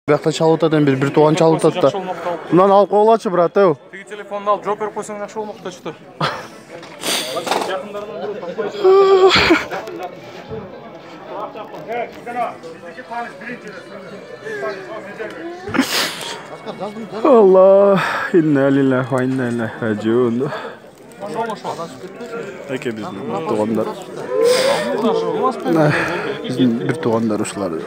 Бияқта чалып атат, бір туған чалып атат да. Мынаны алып қойғылачы, брат, әу. Теги телефонды алып, жоп беріп қойсаң жақсы болмақта что? Allah, inna lillahi ve inna ilaihi raciun. Әке біздің туғандар. Біздің бір туғандар ұшылары.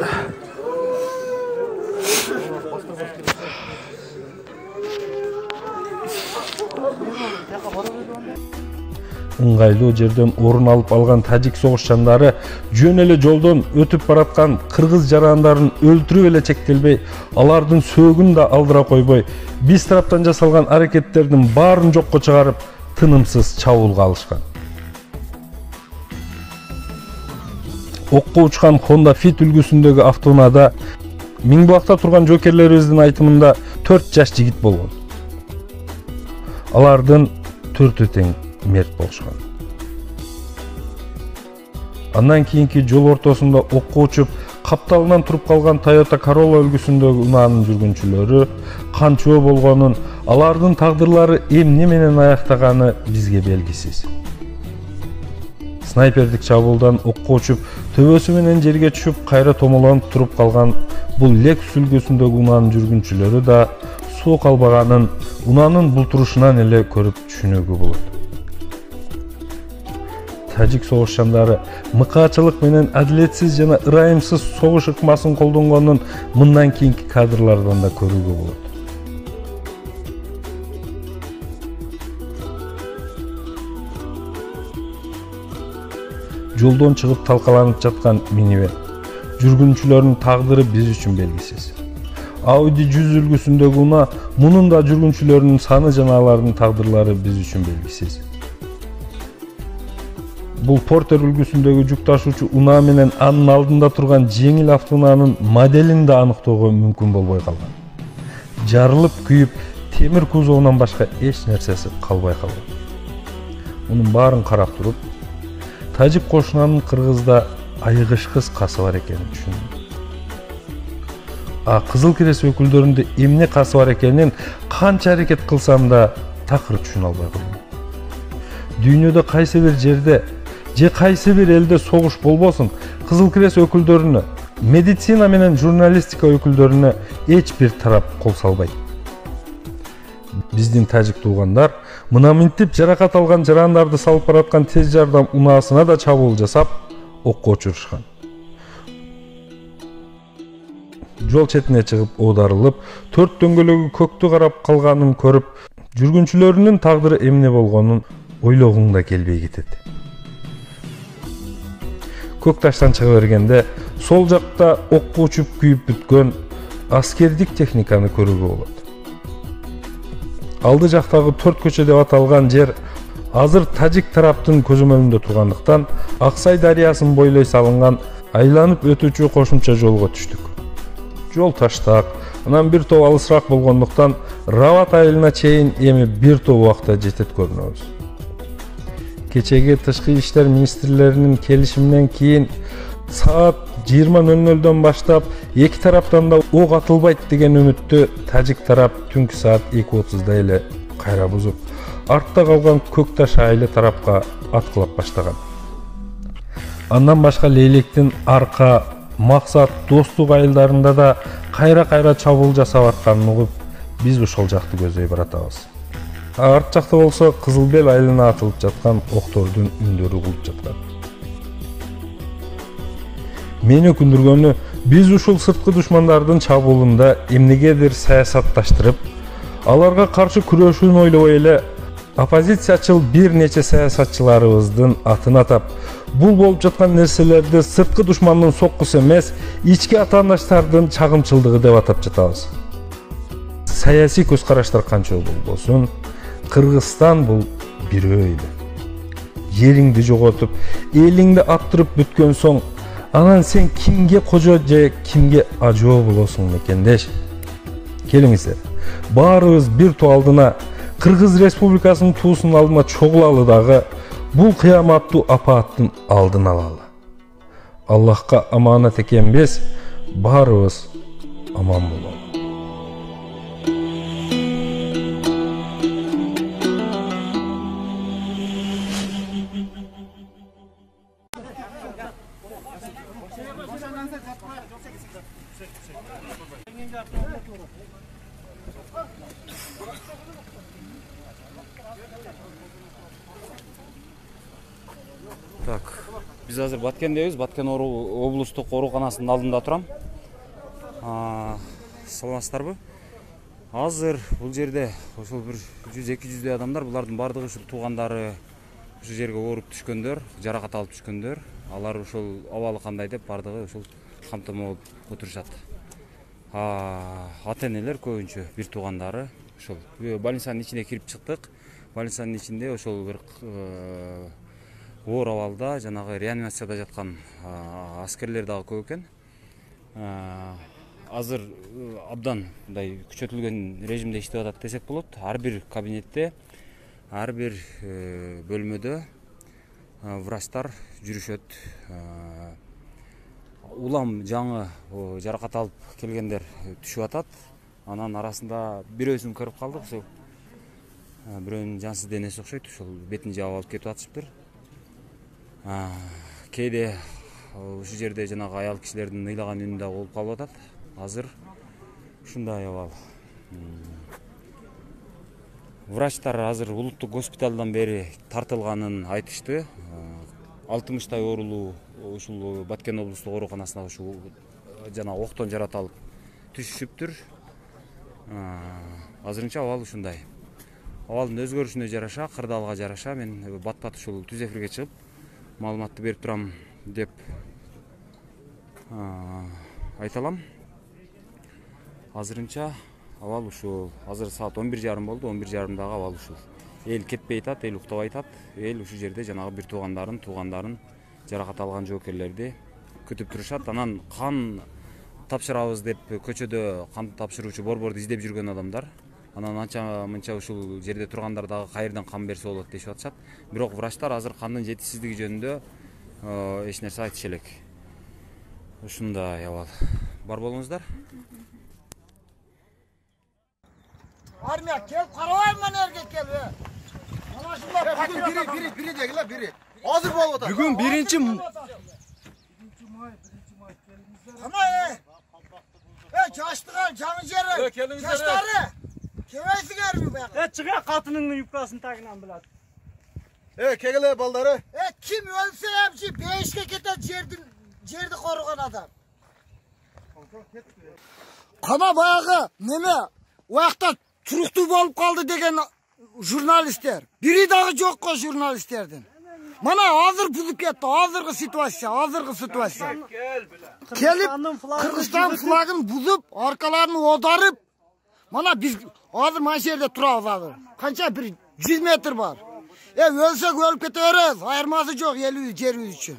Ыңгайлуу жерден орун алып алган тажик согушчандары жөн эле жолдон өтүп бараткан кыргыз жарандарын өлтүрүп эле чектелбей, алардын сөөгүн да алдыра койбой, биз тараптан жасалган аракеттердин баарын жокко чыгарып, тынымсыз чабуулга алышкан. Окко учкан Honda Fit үлгүсүндөгү автоунаада Миңбулакта турган жокерлерибиздин айтымында 4 жаш жигит болгон. Алардын 4 тең мерт болушкан. Андан кийинки жол ортосунда окко учуп, капталынан туруп калган Toyota Corolla үлгүсүндөгү унаанын жүргүнчүлөрү канчоо болгонун, алардын тагдырлары эмне менен аяктаганы бизге белгисиз. Снайпердик чабуулдан окко учуп, төбөсү менен жерге түшүп, кайра томолонуп туруп калган бул Lexus үлгүсүндөгү унаанын жүргүнчүлөрү да суу калбаганын унаанын бултурушунан эле көрүп түшүнүүгө болот. Тажик согушчандары мыкаачылык менен адилетсиз жана ырайымсыз согуш ыкмасын колдонгонун мындан кийинки кадрлардан да көрүүгө болот. Жолдон чыгып талкаланып жаткан минивэн. Жүргүнчүлөрдүн тагдыры биз үчүн белгисиз. Audi 100 үлгүсүндөгү унаа, мунун да жүргүнчүлөрдүн саны жана алардын тагдырлары биз үчүн белгисиз. Бул Porter үлгүсүндөгү жүк ташуучу унаа менен анын алдында турган жеңил автоунаанын моделин да аныктоого мүмкүн болбой калган. Жарылып күйүп, темир кузовунан башка эч нерсеси калбай калган. Мунун баарын карап туруп, тажик кошунанын кыргызда айгышкыс касы бар экенин түшүндүм. Кызыл кирест өкүлдөрүндө эмне касы бар экенин канча аракет кылсам да такыр түшүнө албай калдым. Дүйнөдө кайсы бир жерде же кайсы бир элде согуш болбосун, кызыл кирест өкүлдөрүнө, медицина менен журналистика өкүлдөрүнө эч бир тарап кол салбайт. Биздин тажик туугандар мына минтип жаракат алган жарандарды салып бараткан тез жардам унаасына да чабуул жасап, окко учурушкан. Жол четине чыгып оодарылып, 4 дөңгөлөгү көктү карап калганын көрүп, жүргүнчүлөрүнүн тагдыры эмне болгонун ойлогуң да келбей кетет. Көк таштан чыга бергенде, сол жакта окко учуп күйүп бүткөн аскердик техниканы көрүүгө болот. Алды жактагы 4 көчө деп аталган жер азыр тажик тараптын көзөмөлүндө тургандыктан, Аксай дарыясын бойлой салынган айланып өтүүчү кошумча жолго түштүк. Жол таштак, анан бир топ алысыраак болгондуктан Рават айылына чейин эми бир топ убакта жетет көрүнөбүз. Кечеги тышкы иштер министрлеринин келишиминен кийин саат 20:00-дөн баштап эки тараптан да ок атылбайт деген үмүттү тажик тарап түнкү саат 2:30-да эле кайра бузуп, артта калган Көк Таш айылы тарапка аткылап баштаган. Андан башка Лейлектин Арка, Максат, Достук айылдарында да кайра чабуул жасап атканын угуп, биз ошол жакты көздөй баратабыз. Арт жакта болсо Кызылбел айылына атылып жаткан октордун үндөрү угулуп жаткан. Мени өкүндүргөнү, биз ушул сырткы душмандардын чабуулунда эмнегедир саясатташтырып, аларга каршы күрөшүүнү ойлобой эле оппозициячыл бир нече саясатчыларыбыздын атын атап, бул болуп жаткан нерселерди сырткы душмандын соккусу эмес, ички атаандаштардын чагымчылдыгы деп атап жатабыз. Саясий көз караштар канча болбосун, Кыргызстан бул бирөө эле. Жериңди жоготуп, элиңди аттырып бүткөн соң, анан сен кимге кожо же кимге ажоо болосуң мекендеш? Келиңиздер, баарыбыз бир тоо алдына Кыргыз Республикасынын туусунун алдына чогулалы дагы бул кыяматтуу апааттын алдын алалы. Аллахка аманат экенбиз, баарыбыз аман бололу. Так, biz hazır Batkent'deyiz. Batken облустук ооруканасынын алдында турам. Саламатсыздарбы? Азыр бул жерде ошол бир 100-200 адамдар, булардын бардыгы ушул туугандары ушул жерге ооруп түшкөндөр, жаракат алып түшкөндөр. Алар ошол абалы кандай деп бардыгы ошол камтама болуп отурушат. Ата-энелер көбүнчө бир туугандары ошол больницанын ичине кирип чыктык. Больницанын ичинде ошол бир оор абалда жанагы реанимацияда жаткан аскерлер дагы көп экен. Азыр абдан мындай күчөтүлгөн режимде иштеп атат десек болот. Ар бир кабинетте, ар бир бөлмөдө врачтар жүрүшөт. Улам жаңы жаракат алып келгендер түшүп атат. Анан арасында бирөөсүн көрүп калдык. Ошол бирөөнүн жансыз денеси окшойт. Ошол бетин жаап алып кетип атышыптыр. Кээде ушул жерде жанагы аял кишилердин ыйлаган үнү да болуп калып атат. Азыр ушундай абал. Врачтар азыр улуттук госпиталдан бери тартылганын айтышты. 60 оорулуу ушул Баткен облустук ооруканасына ушул жана октон жарат алып түшүшүптүр. Азырынча абал ушундай. Абалдын өзгөрүшүнө жараша, кырдаалга жараша мен бат-бат ушул түз эфирге чыгып маалыматты берип турам деп айта алам. Азырынча абал ушул. Азыр саат 11:30 болду. 11:30дагы абал ушул. Эл кетпей атат, эл уктабай атат. Эл ушул жерде жанагы бир туугандарын жаракат алган жоокерлерди күтүп турушат. Анан кан тапшырабыз деп көчөдө кан тапшыруучу борборду издеп жүргөн адамдар. Анан анча мынча ушул жерде тургандар дагы кайерден кан берсе болот дешип атышат. Бирок врачтар азыр кандын жетишсиздиги жөнүндө эч нерсе айтыша элек. Ушундай абал. Бар болуңуздар. Armiya gel karavayım lan erkek gel be. Biri değil biri. Hazır bol otar. Bugün birinci Ama çaştıgan canı yere. Çaşları. Kevaysi gelmiyor be. Çıkar katının yufkasını takınan bilat. Kegele balları. Kim ölse hepsi beşke keter cerdi korugan adam. Kana bayağı neme vakta Turuktu bolup kaldı degen jurnalistler. Biri dağı yok o jurnalistlerden. Mana hazır bulup ketdi, hazırkı situasiya. Kelip Kırgızstan flagını bulup, arkalarını odarıp, mana biz hazır manşerde turabız hazır. Kança bir 100 metre var. Ölsek ölüp keteriz, ayırması yok yerimiz için.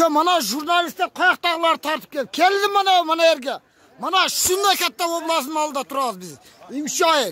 Mana jurnalistler kayaktağlar tartıp geldi mana erge. Mana şunday katta oblasının alında turabız biz. İmşa el.